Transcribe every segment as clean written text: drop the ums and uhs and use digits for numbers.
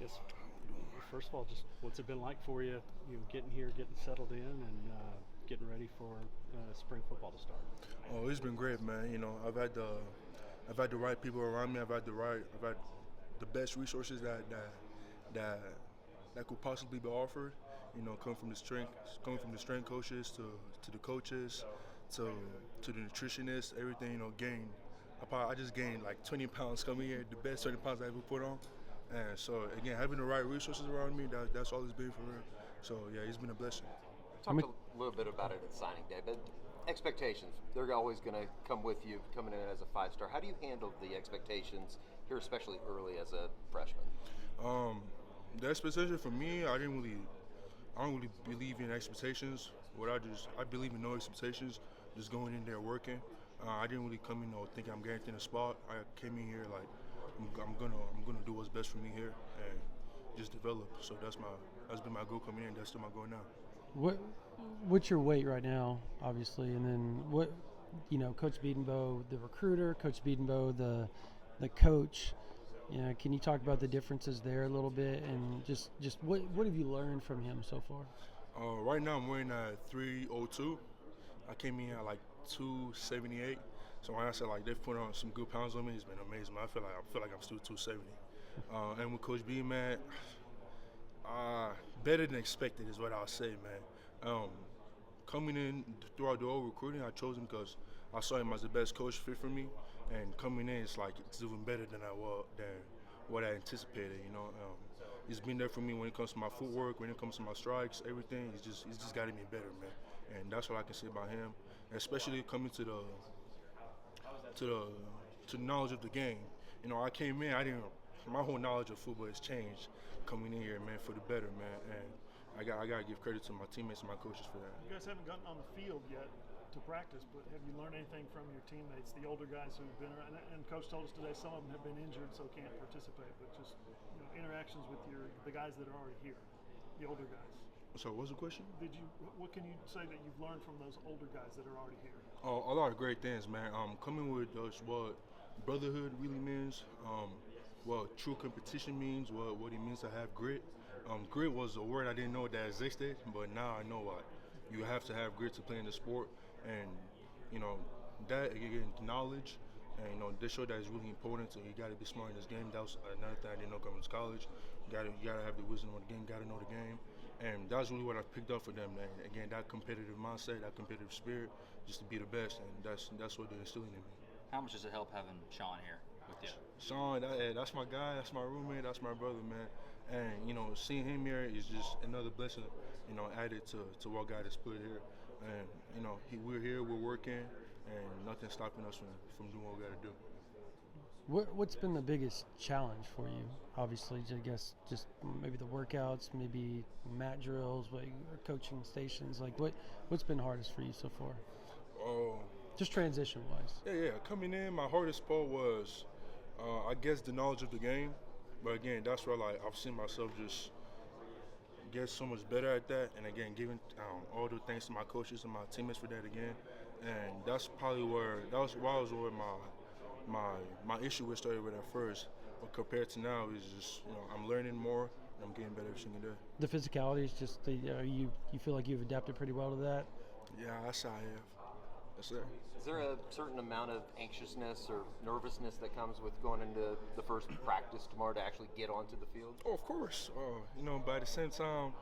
Yes. First of all, just what's it been like for you? Getting here, getting settled in, and getting ready for spring football to start. Oh, it's been great, man. I've had the right people around me. I've had the best resources that that could possibly be offered. Coming from the strength coaches to the coaches, to the nutritionists, everything. I just gained like 20 pounds coming here, the best 20 pounds I ever put on. And so again, having the right resources around me, that's all it's been for real. So yeah, it's been a blessing. I talked a little bit about it at signing day, but expectations, they're always going to come with you coming in as a five-star. How do you handle the expectations here, especially early as a freshman? The expectation for me, I don't really believe in expectations. I believe in no expectations, just going in there working. I didn't really come in thinking I'm guaranteed a spot. I came in here like I'm gonna do what's best for me here and just develop. So that's been my goal coming in. That's still my goal now. What what's your weight right now, obviously, and then Coach Biedenbow, the recruiter, Coach Biedenbow, the coach. Can you talk about the differences there a little bit, and just what have you learned from him so far? Right now I'm weighing at 302. I came in at like 278. So when I said like they've put on some good pounds on me, it's been amazing. I feel like I'm still 270. And with Coach B, man, better than expected is what I'll say, man. Coming in throughout the whole recruiting, I chose him because I saw him as the best coach fit for me. And coming in, it's even better than what I anticipated. He's been there for me when it comes to my footwork, when it comes to my strikes, everything. He's just gotten me better, man. And that's what I can say about him, especially coming to the knowledge of the game. I came in, my whole knowledge of football has changed coming in here, man, for the better, man. And I gotta give credit to my teammates and my coaches for that. You guys haven't gotten on the field yet to practice, but have you learned anything from your teammates, the older guys who've been around? And Coach told us today some of them have been injured, so can't participate. But just interactions with the guys that are already here, the older guys. So what's the question? What can you say that you've learned from those older guys that are already here? Oh, a lot of great things, man. Coming with us, what brotherhood really means, what true competition means, what it means to have grit. Grit was a word I didn't know that existed, but now I know what you have to have grit to play in the sport, and that again knowledge. And they show that it's really important. So you got to be smart in this game. That was another thing I didn't know coming to college. You got to have the wisdom of the game. Got to know the game, and that's really what I picked up for them. And again, that competitive mindset, that competitive spirit, just to be the best, and that's what they're instilling in me. How much does it help having Sean here with you? Sean, that's my guy. That's my roommate. That's my brother, man. And seeing him here is just another blessing. Added to what God has put here. And we're here, we're working, and nothing's stopping us from doing what we got to do. What's been the biggest challenge for you? Obviously, I guess just maybe the workouts, maybe mat drills, coaching stations. Like what's been hardest for you so far? Just transition wise. Yeah. Coming in, my hardest part was, I guess, the knowledge of the game. But again, that's where I've seen myself just get so much better at that. And again, giving all the thanks to my coaches and my teammates for that again. And that's probably where my issue was started with at first. But compared to now, is just I'm learning more and I'm getting better every single day. The physicality is just you feel like you've adapted pretty well to that. Yeah, that's how I have. That's it. Is there a certain amount of anxiousness or nervousness that comes with going into the first practice tomorrow to actually get onto the field? Oh, of course. But at the same time,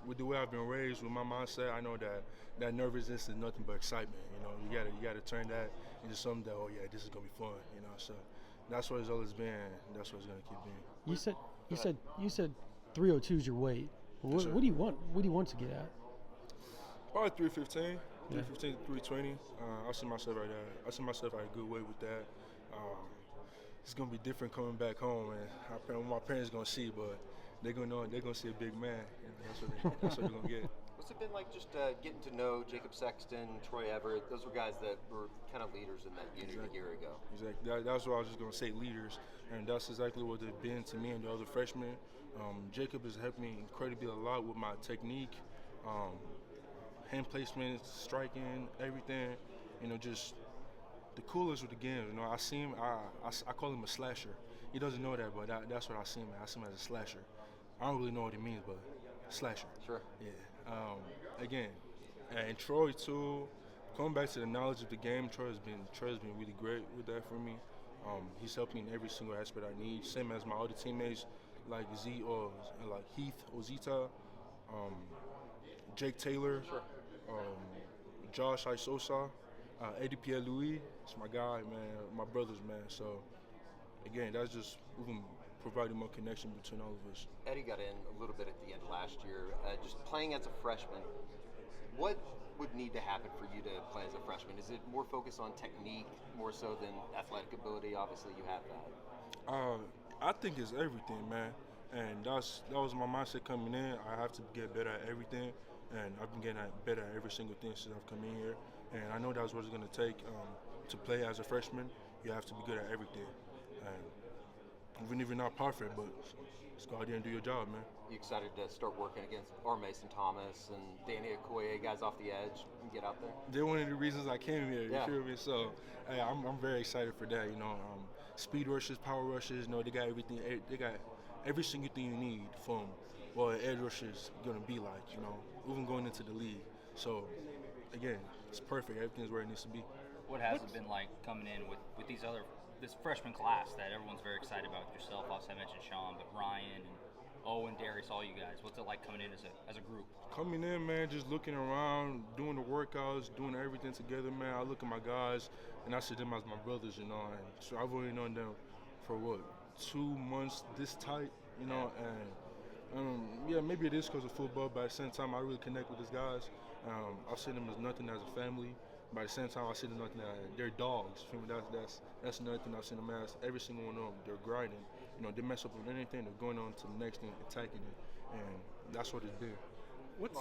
with the way I've been raised, with my mindset, I know that nervousness is nothing but excitement. You gotta turn that into something that this is gonna be fun. So that's what it's always been. That's what it's gonna keep being. You said 302 is your weight. What do you want? What do you want to get at? Probably 315. 315 to 320. I see myself right there. I see myself at a good weight with that. It's gonna be different coming back home, and my parents gonna see, but they're gonna see a big man, and that's what they're gonna get. What's it been like just getting to know Jacob Sexton, Troy Everett? Those were guys that were kind of leaders in that unit a year ago. Exactly. That's what I was just gonna say, leaders, and that's exactly what they've been to me and the other freshmen. Jacob has helped me incredibly a lot with my technique. Hand placement, striking, everything, just the coolest with the game. I see him, I call him a slasher. he doesn't know that, but that's what I see him. I see him as a slasher. I don't really know what he means, but slasher. Sure. Yeah. Again, and Troy too. Coming back to the knowledge of the game, Troy has been really great with that for me. He's helped me in every single aspect I need. Same as my other teammates, like like Heath Ozita, Jake Taylor, um, Josh Isosa, Eddie Pierre Louis. It's my guy, man. My brothers, man. So again, that's just even providing more connection between all of us. Eddie got in a little bit at the end last year. Just playing as a freshman, what would need to happen for you to play as a freshman? Is it more focused on technique more so than athletic ability? Obviously, you have that. I think it's everything, man. And that was my mindset coming in. I have to get better at everything, and I've been getting better at every single thing since I've come in here. And I know that's what it's going to take to play as a freshman. You have to be good at everything. And even if you're not perfect, but just go out there and do your job, man. You excited to start working against Mason Thomas and Danny Okoye, guys off the edge, and get out there? They're one of the reasons I came here. You Yeah. feel me? So, hey, I'm very excited for that. Speed rushes, power rushes. They got everything. They got every single thing you need from what an edge rusher is gonna be like. Even going into the league. So, again, it's perfect. Everything's where it needs to be. What has it been like coming in with this freshman class that everyone's very excited about? Yourself, obviously I mentioned Sean, but Ryan and Owen, Darius, all you guys. What's it like coming in as a group? Coming in, man, just looking around, doing the workouts, doing everything together, man. I look at my guys, and I see them as my brothers, And so I've only known them for 2 months this tight, and yeah, maybe it is because of football, but at the same time, I really connect with these guys. I see them as nothing as a family. But at the same time, I see them nothing as they're dogs. Feel me? That's another thing I've seen them as. Every single one of them, they're grinding. They mess up with anything, they're going on to the next thing, attacking it, and that's what it's been. What's